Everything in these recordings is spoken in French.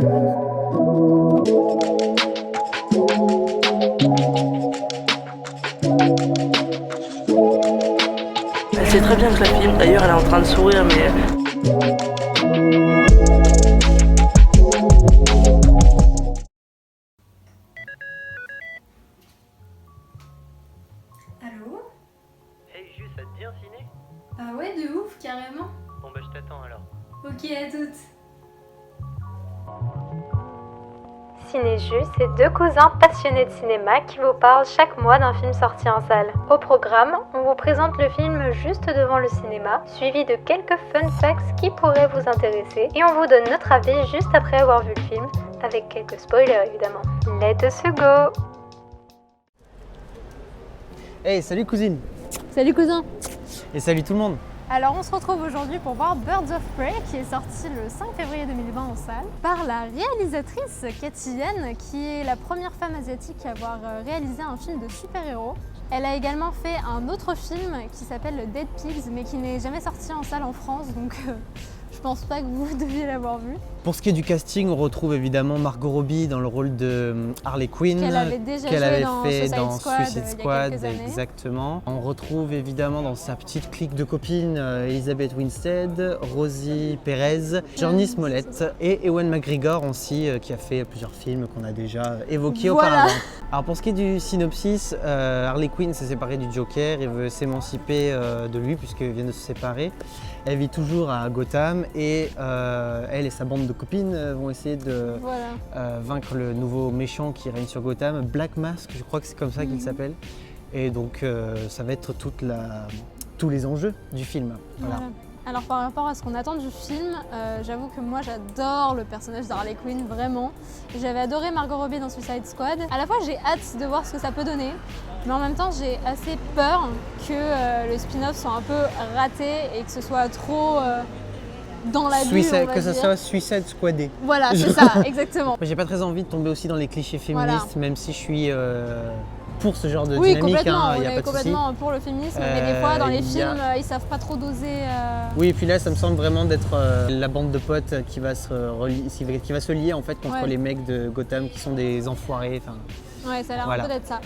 Elle sait très bien que je la filme, d'ailleurs elle est en train de sourire mais... Allô? Hey Jus, ça te dit un ciné? Ah ouais, de ouf, carrément. Bon bah je t'attends alors. Ok, à toutes. Cinéjus, c'est deux cousins passionnés de cinéma qui vous parlent chaque mois d'un film sorti en salle. Au programme, on vous présente le film juste devant le cinéma, suivi de quelques fun facts qui pourraient vous intéresser, et on vous donne notre avis juste après avoir vu le film, avec quelques spoilers évidemment. Let's go! Hey, salut cousine! Salut cousin. Et salut tout le monde! Alors on se retrouve aujourd'hui pour voir Birds of Prey qui est sorti le 5 février 2020 en salle par la réalisatrice Cathy Yan qui est la première femme asiatique à avoir réalisé un film de super-héros. Elle a également fait un autre film qui s'appelle Dead Pigs mais qui n'est jamais sorti en salle en France donc je pense pas que vous deviez l'avoir vu. Pour ce qui est du casting, on retrouve évidemment Margot Robbie dans le rôle de Harley Quinn Qu'elle avait déjà joué dans Suicide Squad, il y a quelques années. exactement. On retrouve évidemment dans sa petite clique de copines Elizabeth Winstead, Rosie Perez, Journey Smollett et Ewan McGregor aussi qui a fait plusieurs films qu'on a déjà évoqués auparavant. Alors pour ce qui est du synopsis, Harley Quinn s'est séparée du Joker et veut s'émanciper de lui puisqu'ils viennent de se séparer. Elle vit toujours à Gotham et elle et sa bande de copines vont essayer de vaincre le nouveau méchant qui règne sur Gotham, Black Mask, je crois que c'est comme ça qu'il s'appelle. Et donc ça va être tous les enjeux du film. Voilà. Alors par rapport à ce qu'on attend du film, j'avoue que moi j'adore le personnage d'Harley Quinn, vraiment. J'avais adoré Margot Robbie dans Suicide Squad. À la fois j'ai hâte de voir ce que ça peut donner, mais en même temps j'ai assez peur que le spin-off soit un peu raté et que ce soit trop dans la bulle, que ça soit Suicide Squadé. Voilà, c'est ça, exactement. J'ai pas très envie de tomber aussi dans les clichés féministes, même si je suis pour ce genre de oui, dynamique, complètement, il n'y a pas de souci. complètement pour le féminisme, mais des fois dans les films, ils savent pas trop doser. Oui, et puis là, ça me semble vraiment d'être la bande de potes qui va se lier en fait contre les mecs de Gotham qui sont des enfoirés. Ouais, ça a l'air un peu d'être ça.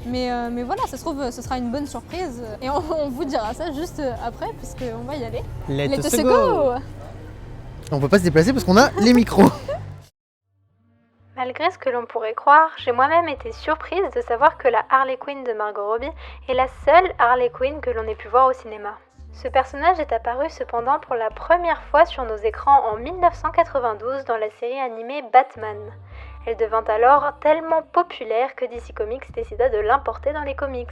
Mais voilà, ça se trouve, ce sera une bonne surprise. Et on vous dira ça juste après, puisqu'on va y aller. Let's go! On peut pas se déplacer parce qu'on a les micros. Malgré ce que l'on pourrait croire, j'ai moi-même été surprise de savoir que la Harley Quinn de Margot Robbie est la seule Harley Quinn que l'on ait pu voir au cinéma. Ce personnage est apparu cependant pour la première fois sur nos écrans en 1992 dans la série animée Batman. Elle devint alors tellement populaire que DC Comics décida de l'importer dans les comics.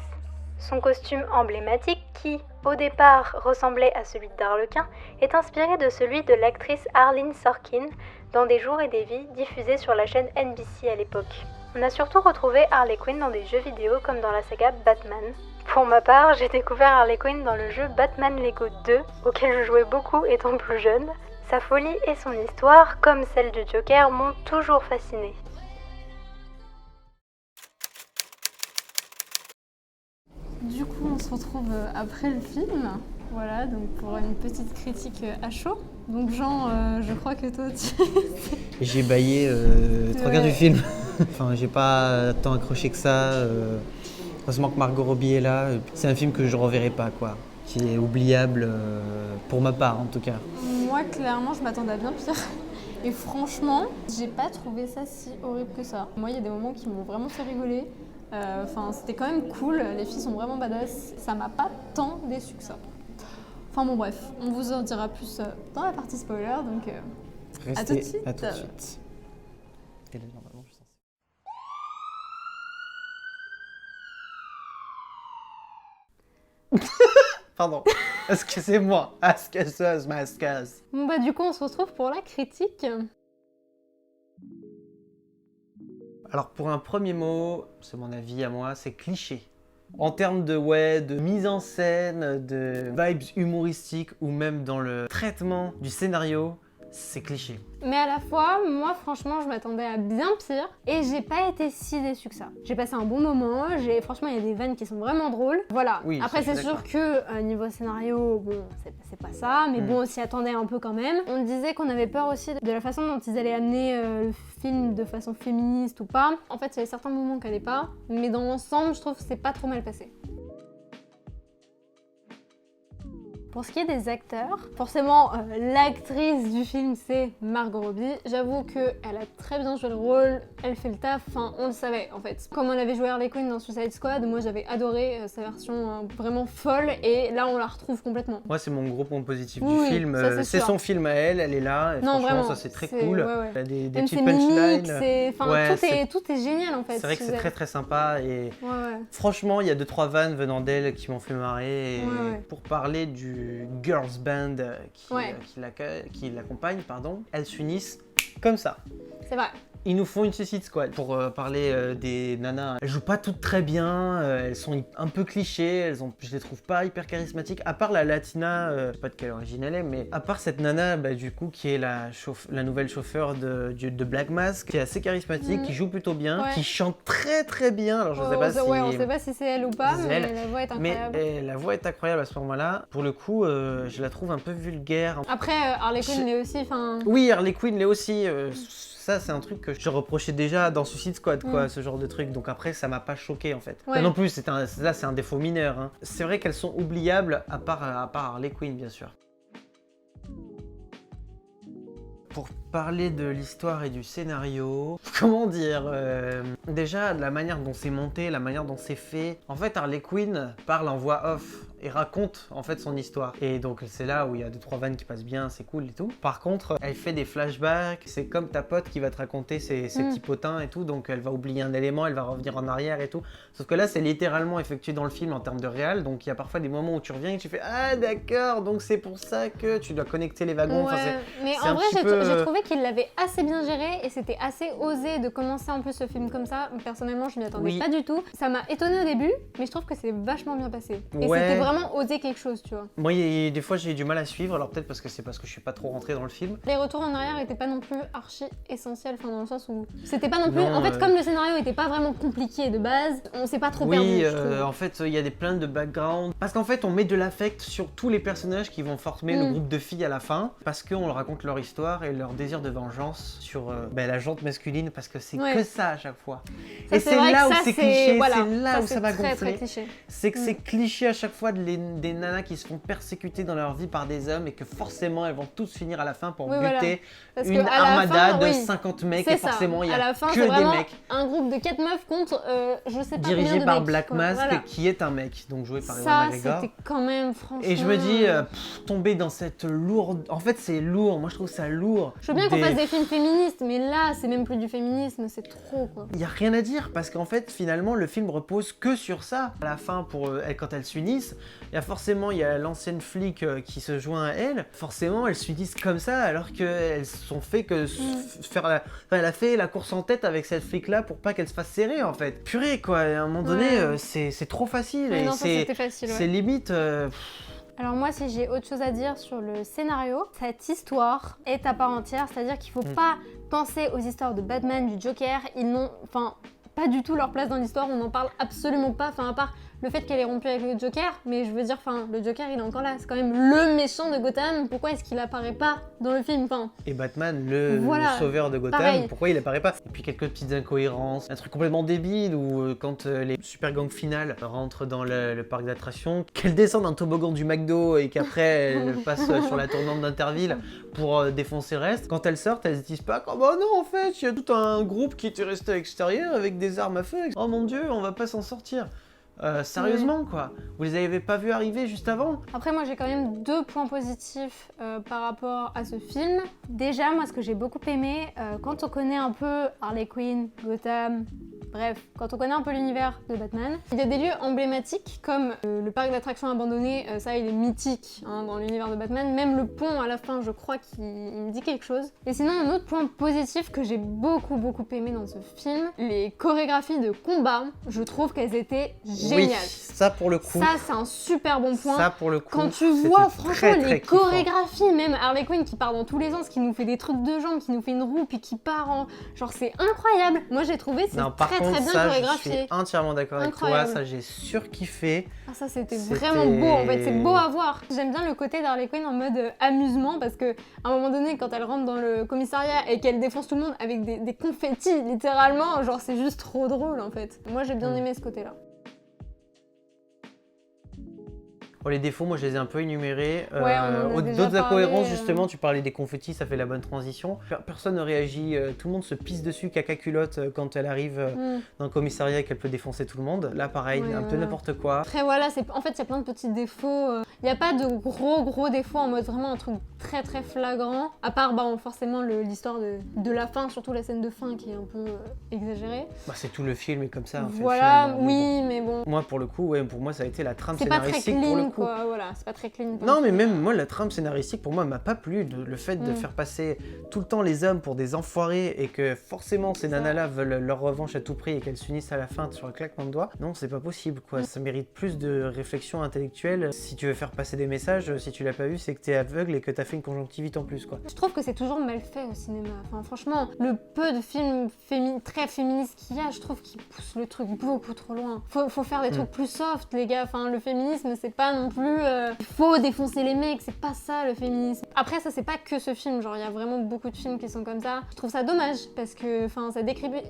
Son costume emblématique, qui, au départ, ressemblait à celui d'Arlequin, est inspiré de celui de l'actrice Arlene Sorkin dans Des jours et des vies diffusés sur la chaîne NBC à l'époque. On a surtout retrouvé Harley Quinn dans des jeux vidéo comme dans la saga Batman. Pour ma part, j'ai découvert Harley Quinn dans le jeu Batman Lego 2, auquel je jouais beaucoup étant plus jeune. Sa folie et son histoire, comme celle du Joker, m'ont toujours fascinée. Du coup, on se retrouve après le film, voilà, donc pour une petite critique à chaud. Donc Jean, je crois que toi, J'ai baillé 3/4 du film. Enfin, j'ai pas tant accroché que ça. Heureusement que Margot Robbie est là. C'est un film que je reverrai pas, quoi. Qui est oubliable pour ma part, en tout cas. Moi, clairement, je m'attendais à bien pire. Et franchement, j'ai pas trouvé ça si horrible que ça. Moi, il y a des moments qui m'ont vraiment fait rigoler. C'était quand même cool, les filles sont vraiment badass. Ça m'a pas tant déçu que ça. Enfin bon bref, on vous en dira plus dans la partie spoiler, donc à tout de suite. À tout de suite. Et là, normalement, je suis censé... Pardon, excusez-moi. Bon bah du coup, on se retrouve pour la critique. Alors pour un premier mot, c'est mon avis à moi, c'est cliché. En termes de mise en scène, de vibes humoristiques ou même dans le traitement du scénario, c'est cliché. Mais à la fois, moi franchement, je m'attendais à bien pire et j'ai pas été si déçue que ça. J'ai passé un bon moment, franchement, il y a des vannes qui sont vraiment drôles. Voilà. Oui, après, ça, c'est je suis sûr que niveau scénario, bon, c'est pas ça, mais bon, on s'y attendait un peu quand même. On disait qu'on avait peur aussi de la façon dont ils allaient amener le film de façon féministe ou pas. En fait, il y avait certains moments qui allaient pas, mais dans l'ensemble, je trouve que c'est pas trop mal passé. Pour ce qui est des acteurs, forcément l'actrice du film c'est Margot Robbie. J'avoue qu'elle a très bien joué le rôle, elle fait le taf, enfin on le savait en fait. Comme on avait joué Harley Quinn dans Suicide Squad, moi j'avais adoré sa version vraiment folle et là on la retrouve complètement. Moi c'est mon gros point positif Oui, du film, ça, c'est son film à elle est là, et non, franchement vraiment, ça c'est très cool. Ouais. Elle a des même petites ses mimiques, punchlines. tout est génial en fait. C'est vrai que c'est très très sympa et franchement il y a 2-3 vannes venant d'elle qui m'ont fait marrer. Et pour parler du girls band qui l'accompagne, elles s'unissent comme ça. C'est vrai. Ils nous font une Suicide Squad. Pour parler des nanas, elles jouent pas toutes très bien, elles sont un peu clichés, je les trouve pas hyper charismatiques, à part la Latina, je sais pas de quelle origine elle est, mais à part cette nana, du coup, qui est la nouvelle chauffeur de Black Mask, qui est assez charismatique, qui joue plutôt bien, qui chante très très bien, alors je sais pas si... on sait pas si c'est elle ou pas, mais la voix est incroyable. Mais la voix est incroyable à ce moment-là. Pour le coup, je la trouve un peu vulgaire. Après, Harley Quinn l'est aussi, Oui, Harley Quinn l'est aussi. Ça, c'est un truc que je reprochais déjà dans Suicide Squad, ce genre de truc. Donc après, ça m'a pas choqué en fait. Enfin, non plus, là, c'est un défaut mineur. Hein. C'est vrai qu'elles sont oubliables, à part Harley Quinn, bien sûr. Pour parler de l'histoire et du scénario, comment dire, déjà de la manière dont c'est monté, la manière dont c'est fait. En fait, Harley Quinn parle en voix off et raconte en fait son histoire. Et donc c'est là où il y a 2-3 vannes qui passent bien, c'est cool et tout. Par contre, elle fait des flashbacks, c'est comme ta pote qui va te raconter ses petits potins et tout, donc elle va oublier un élément, elle va revenir en arrière et tout. Sauf que là, c'est littéralement effectué dans le film en termes de réal, donc il y a parfois des moments où tu reviens et tu fais « Ah d'accord, donc c'est pour ça que tu dois connecter les wagons. » Mais en vrai, j'ai trouvé qu'il l'avait assez bien géré et c'était assez osé de commencer en plus ce film comme ça. Personnellement, je m'y attendais pas du tout. Ça m'a étonnée au début, mais je trouve que c'est vachement bien passé. Et c'était vraiment oser quelque chose, tu vois. Moi, des fois, j'ai eu du mal à suivre, alors peut-être parce que je suis pas trop rentré dans le film. Les retours en arrière étaient pas non plus archi essentiels, dans le sens où c'était pas non plus... En fait, comme le scénario était pas vraiment compliqué de base, on s'est pas trop perdu, en fait, il y a des plaintes de background. Parce qu'en fait, on met de l'affect sur tous les personnages qui vont former le groupe de filles à la fin, parce qu'on leur raconte leur histoire et leur désir de vengeance sur la jante masculine, parce que c'est que ça à chaque fois. Ça, et c'est là où c'est cliché, voilà, c'est là où ça m'a gonflé. C'est que c'est cliché à chaque fois des nanas qui se font persécuter dans leur vie par des hommes et que forcément elles vont tous finir à la fin pour buter une armada de 50 mecs et forcément il y a que des mecs. Un groupe de 4 meufs contre je sais pas dirigé combien de par mecs, Black Mask qui est un mec, donc joué par Ewan McGregor. Ça c'était quand même franchement... Et je me dis, tomber dans cette lourde... En fait c'est lourd, moi je trouve ça lourd. Je veux bien qu'on fasse des films féministes, mais là c'est même plus du féminisme, c'est trop quoi. Il y a rien à dire parce qu'en fait finalement le film repose que sur ça. À la fin, quand elles s'unissent, il y a l'ancienne flic qui se joint à elle. Forcément elles s'unissent comme ça alors qu'elles sont fait que elle a fait la course en tête avec cette flic là pour pas qu'elle se fasse serrer en fait. Purée quoi, à un moment donné c'est trop facile et c'est limite... Alors moi, si j'ai autre chose à dire sur le scénario, cette histoire est à part entière, c'est-à-dire qu'il faut pas penser aux histoires de Batman, du Joker, ils n'ont pas du tout leur place dans l'histoire, on n'en parle absolument pas, à part le fait qu'elle est rompue avec le Joker, mais je veux dire, le Joker il est encore là, c'est quand même le méchant de Gotham, pourquoi est-ce qu'il apparaît pas dans le film, Et Batman, le sauveur de Gotham, pourquoi il apparaît pas? Et puis quelques petites incohérences, un truc complètement débile où quand les super gangs finales rentrent dans le parc d'attractions, qu'elles descendent un toboggan du McDo et qu'après elles passent sur la tournante d'Interville pour défoncer le reste, quand elles sortent, elles se disent pas oh bah non en fait, il y a tout un groupe qui était resté à l'extérieur avec des armes à feu, oh mon dieu, on va pas s'en sortir. Sérieusement quoi, vous les avez pas vus arriver juste avant? Après moi j'ai quand même 2 points positifs par rapport à ce film. Déjà moi ce que j'ai beaucoup aimé, quand on connaît un peu Harley Quinn, Gotham, Bref, quand on connaît un peu l'univers de Batman, il y a des lieux emblématiques comme le parc d'attractions abandonné, ça il est mythique hein, dans l'univers de Batman, même le pont à la fin je crois qu'il me dit quelque chose. Et sinon un autre point positif que j'ai beaucoup aimé dans ce film, les chorégraphies de combat, je trouve qu'elles étaient géniales. Oui, ça pour le coup. Ça c'est un super bon point. Ça pour le coup. Quand tu vois franchement très les kiffant. chorégraphies, même Harley Quinn qui part dans tous les sens, qui nous fait des trucs de jambes, qui nous fait une roue puis qui part en... Genre c'est incroyable. Moi j'ai trouvé c'est très bien chorégraphié. Je suis entièrement d'accord avec toi, Incroyable. ça j'ai surkiffé. Ah ça c'était vraiment beau en fait, c'est beau à voir. J'aime bien le côté d'Harley Quinn en mode amusement parce que à un moment donné quand elle rentre dans le commissariat et qu'elle défonce tout le monde avec des confettis littéralement, genre c'est juste trop drôle en fait. Moi j'ai bien aimé ce côté-là. Bon, les défauts, moi je les ai un peu énumérés. Ouais, on en a déjà D'autres parlé, incohérences, justement, tu parlais des confettis, ça fait la bonne transition. Personne ne réagit, tout le monde se pisse dessus, caca culotte, quand elle arrive dans le commissariat et qu'elle peut défoncer tout le monde. Là, pareil, Ouais, un peu n'importe quoi. Après voilà, en fait il y a plein de petits défauts. Il n'y a pas de gros défauts en mode vraiment un truc très flagrant. À part forcément l'histoire de la fin, surtout la scène de fin qui est un peu exagérée. Bah, c'est tout le film est comme ça. En fait, voilà, finalement. oui, mais bon. Moi, pour le coup, ouais, pour moi, ça a été la trame C'est pas très scénaristique pour le clean coup. quoi, voilà, c'est pas très clean. Non, mais même moi, la trame scénaristique, pour moi, m'a pas plu. Le fait de faire passer tout le temps les hommes pour des enfoirés et que forcément ces nanas-là veulent leur revanche à tout prix et qu'elles s'unissent à la fin sur le claquement de doigts. Non, c'est pas possible, quoi. Ça mérite plus de réflexion intellectuelle. Si tu veux faire passer des messages, si tu l'as pas vu, c'est que t'es aveugle et que t'as fait une conjonctivite en plus, quoi. Je trouve que c'est toujours mal fait au cinéma. Enfin, franchement, le peu de films très féministes qu'il y a, je trouve qu'ils poussent le truc beaucoup trop loin. Faut faire des trucs plus soft, les gars. Enfin, le féminisme, c'est pas non plus... faut défoncer les mecs, c'est pas ça le féminisme. Après, ça, c'est pas que ce film. Genre, il y a vraiment beaucoup de films qui sont comme ça. Je trouve ça dommage parce que, enfin, ça décrédibilise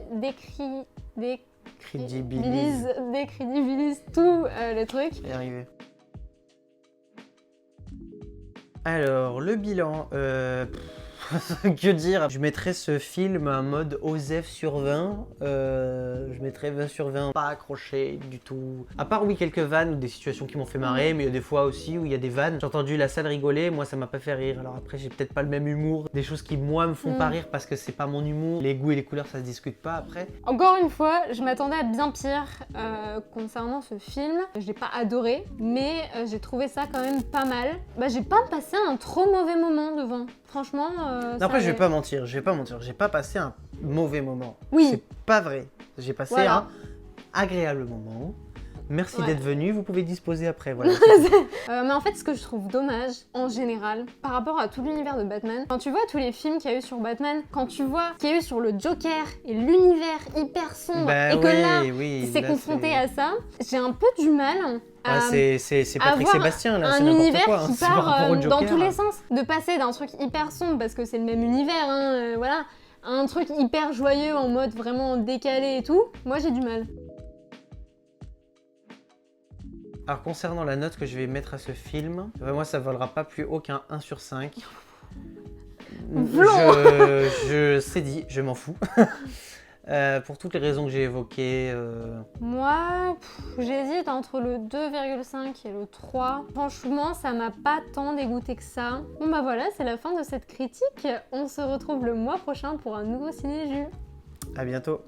tout le truc. Y arriver. Alors, le bilan, que dire? Je mettrais ce film en mode OSEF sur 20, je mettrais 20 sur 20, pas accroché du tout. À part oui quelques vannes ou des situations qui m'ont fait marrer, mais il y a des fois aussi où il y a des vannes. J'ai entendu la salle rigoler, moi ça m'a pas fait rire. Alors après j'ai peut-être pas le même humour, des choses qui moi me font pas rire parce que c'est pas mon humour. Les goûts et les couleurs ça se discute pas après. Encore une fois, je m'attendais à bien pire concernant ce film. Je l'ai pas adoré, mais j'ai trouvé ça quand même pas mal. Bah j'ai pas passé un trop mauvais moment devant. Franchement, non, après je vais pas mentir, j'ai pas passé un mauvais moment. Oui. C'est pas vrai. J'ai passé un agréable moment. Merci d'être venu, vous pouvez disposer après, voilà. Mais en fait, ce que je trouve dommage, en général, par rapport à tout l'univers de Batman, quand tu vois tous les films qu'il y a eu sur Batman, quand tu vois ce qu'il y a eu sur le Joker et l'univers hyper sombre, et que là, c'est confronté à ça, j'ai un peu du mal c'est Patrick Sébastien là, c'est univers n'importe quoi. Qui part dans tous les sens. De passer d'un truc hyper sombre, parce que c'est le même univers, voilà, à un truc hyper joyeux en mode vraiment décalé et tout, moi j'ai du mal. Alors concernant la note que je vais mettre à ce film, moi ça volera pas plus haut qu'un 1 sur 5. C'est dit, je m'en fous. Pour toutes les raisons que j'ai évoquées. Moi, j'hésite entre le 2,5 et le 3. Franchement, ça m'a pas tant dégoûté que ça. Bon bah voilà, c'est la fin de cette critique. On se retrouve le mois prochain pour un nouveau Ciné Jus. À bientôt.